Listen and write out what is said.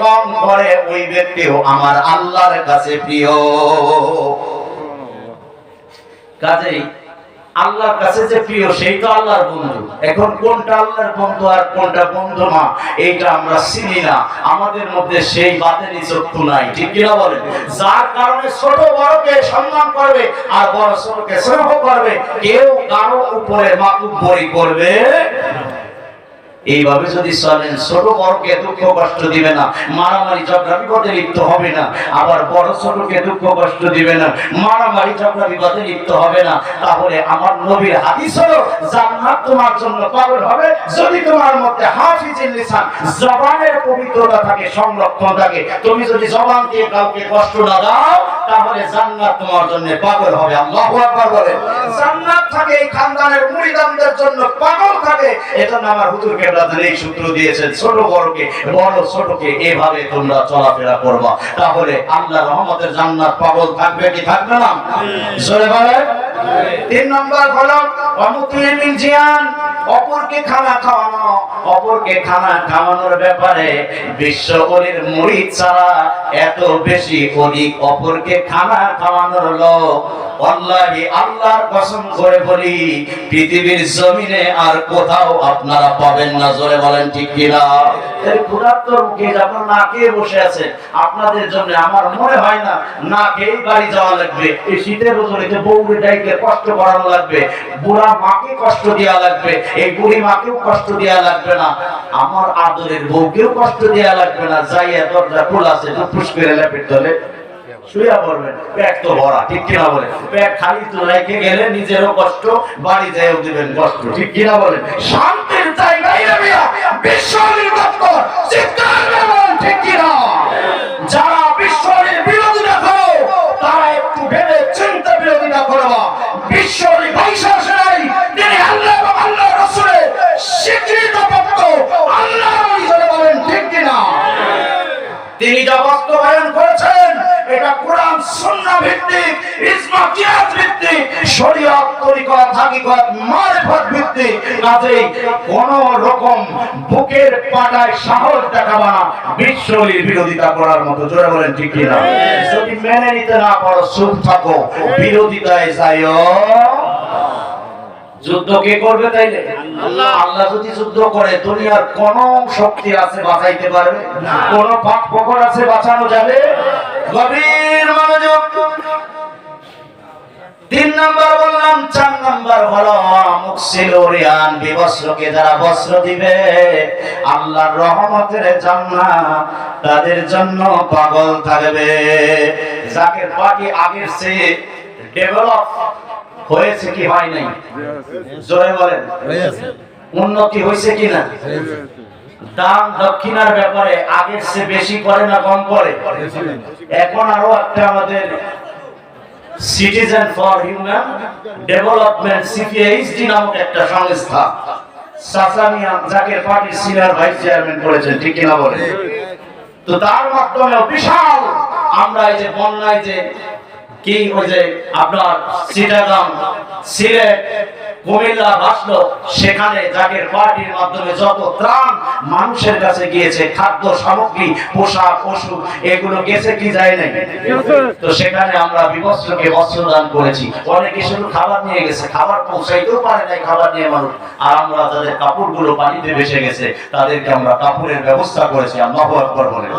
কম করে ওই ব্যক্তিও আমার আল্লাহর কাছে প্রিয়। কাজেই আল্লাহর কাছে যে প্রিয় সেই তো আল্লাহর বন্ধু। এখন কোনটা আল্লাহর বন্ধু আর কোনটা বন্ধু না এইটা আমরা চিনি না, আমাদের মধ্যে সেই বাতেরই চক্ষু নাই, ঠিক কিনা বলেন? যার কারণে ছোট বড়কে সম্মান করবে আর বড় ছোটকে স্নেহ করবে, কেউ কারো উপরে মাতুব্বরি করবে। এইভাবে যদি চলেন ছোট বড়কে দুঃখ কষ্ট দিবে না, মারামারি ঝগড়া বিবাদে লিপ্ত হবে না, আবার বড় ছোটকে দুঃখ কষ্ট দিবে না, মারামারি ঝগড়া বিবাদে লিপ্ত হবে না, তাহলে আমার নবীর হাদিস হলো জান্নাত তোমার জন্য পাগল হবে যদি তোমার মধ্যে হাফিজুল লিসান, জবানের পবিত্রতা থাকে, সংরক্ষণ থাকে। তুমি যদি জবান দিয়ে কাউকে কষ্ট না দাও তাহলে জান্নাত তোমার জন্য পাগল হবে। আল্লাহু আকবার বলে। জান্নাত থাকে এই খানদানের মুরিদানদের জন্য পাগল থাকে। এজন্য আমার হুজুরকে এই সূত্র দিয়েছেন, ছোট বড়কে বড় ছোটকে এভাবে তোমরা চলাফেরা করবা, তাহলে আল্লাহর রহমতের জান্নাত পাগল থাকবে কি থাকবে না? জোরে বলেন। 3 নম্বর হলো অমুতুলিমিন জিয়ান, অপরকে খানা খাওয়ানো। অপরকে খানা খাওয়ানোর ব্যাপারে বিশ্ব ওলির মুরিদ ছাড়া এত বেশি অধিক অপরকে খানা খাওয়ানোর লোক আল্লাহি আল্লাহর কসম করে বলি পৃথিবীর জমিনে আর কোথাও আপনারা পাবেন না। জোরে বলেন ঠিক কিনা? এই ক্ষুধার্তর মুখে যখন না খেয়ে বসে আছে, আপনাদের জন্য আমার মনে হয় না না খেয়ে বাড়ি যাওয়া লাগবে। এই শীতের রজনীতে বউকে ডাইকে কষ্ট করানো লাগবে, বুড়া মাকে কষ্ট দেওয়া লাগবে, এই বুড়ি মাকেও কষ্ট দেওয়া লাগবে না, আমার আদরের বউকেও কষ্ট দেওয়া লাগবে না। যাইয়া দরজা খোলা আছে ফুস করে লেপেট ধরে শুয়ে পড়বেন, পেট তো ভরা, ঠিক কিনা বলেন? পেট খালি তো রেখে গেলে নিজেরও কষ্ট, বাড়ি যাইও দিবেন কষ্ট, ঠিক কিনা বলেন? শান্তির জায়গায় রবিয়া বিশ্ব নির্বাচন কর, চিৎকার বলেন ঠিক কিনা? যারা বিশ্বের বিরোধিতা করো তারা একটু ভেবে চিন্তা বিরোধিতা করবা। বিশ্বের ভাইসা নাই, তিনি আল্লাহ এবং আল্লাহর রাসূলের স্বীকৃত ভক্ত, আল্লাহর ওলি বলেন ঠিক কিনা? তিনি যা বাস্তবায়ন করেছেন এটা কোরআন সুন্নাহ ভিত্তিক, ইজমা কিয়াস ভিত্তিক, শরীয়ত তরিকত হাকিকত মারিফত ভিত্তিক। কাজেই কোন রকম বুকের পাটায় সাহস দেখাবা না বিশ্বলির বিরোধিতা করার মতো। জোরে বলেন ঠিক কিনা? যদি মেনে নিতে না পারো চুপ থাকো, বিরোধিতায় যাইও। যুদ্ধ কে করবে তাইলে? আল্লাহ। আল্লাহ যদি যুদ্ধ করে দুনিয়ার কোন শক্তি আছে বাঁচাইতে পারবে? কোন পাক পকর আছে বাঁচানো যাবে? গভীর মনোযোগ। 3 নাম্বার বললাম। 4 নাম্বার হলো মুকসিলুরিয়ান, বিবস্ত্রকে যারা বস্ত্র দিবে আল্লাহর রহমতের জান্নাত তাদের জন্য পাগল থাকবে। জাকের পার্টি আগের চেয়ে ডেভেলপ হয়েছে কি হয় নাই? জোরে বলেন। উন্নতি হয়েছে কিনা? দান দক্ষিণার ব্যাপারে আগের চেয়ে বেশি করে না কম করে? এখন আরো একটা আমাদের সিটিজেন ফর হিউম্যান ডেভেলপমেন্ট সিপিএইচডি নামক একটা সংস্থা সাসামিয়া জাকের পার্টির সিনিয়র ভাইস চেয়ারম্যান করেছেন, ঠিক কিনা বলেন? তো তার মাধ্যমে বিশাল আমরা এই যে বন্যায় যে কি ওই যে আপনার চিটাগাং, সিলেট, কুমিল্লা ভাসলো, সেখানে জাকের পার্টির মাধ্যমে যত ত্রাণ মানুষের কাছে গিয়েছে, খাদ্য সামগ্রী, পোশাক, ওষুধ, এগুলো গেছে কি যায় নাই? তো সেখানে আমরা বিবস্ত্রকে বস্ত্র দান করেছি। অনেকে শুধু খাবার নিয়ে গেছে, খাবার পৌঁছাইতেও পারে নাই খাবার নিয়ে মানুষ, আর আমরা যাদের কাপড়গুলো পানিতে ভেসে গেছে তাদেরকে আমরা কাপড়ের ব্যবস্থা করেছি। আল্লাহু আকবার বলেন।